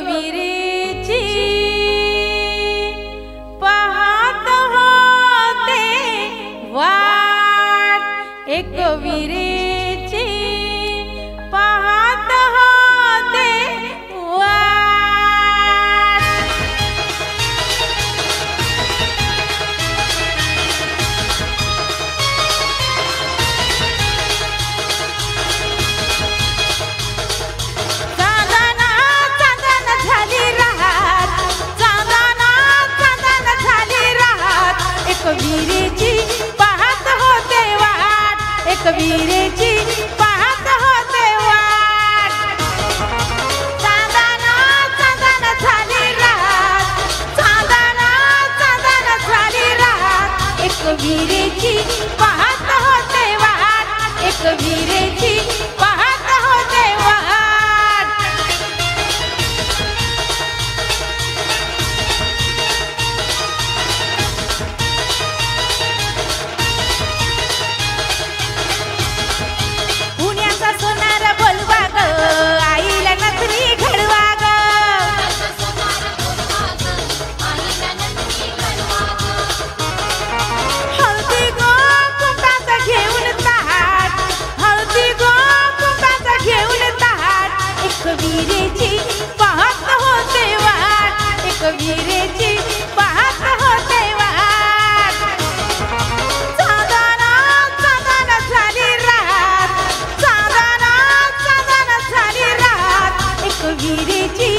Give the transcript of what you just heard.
विरेची पाहत होते वाट, एक विरेची पाहत होते वाट। विरेची पाहत होते वाट, एक विरेची पाहत होते वाट। चांदणा चांदणा झाली रात, चांदणा चांदणा झाली रात, एक विरेची पाहत होते वाट, एक विरेची पाहत होते वाट। विरेची पाहत होते वाट, एक विरेची पाहत होते वाट। चांदणा चांदणा झाली रात, चांदणा चांदणा झाली रात, एक विरेची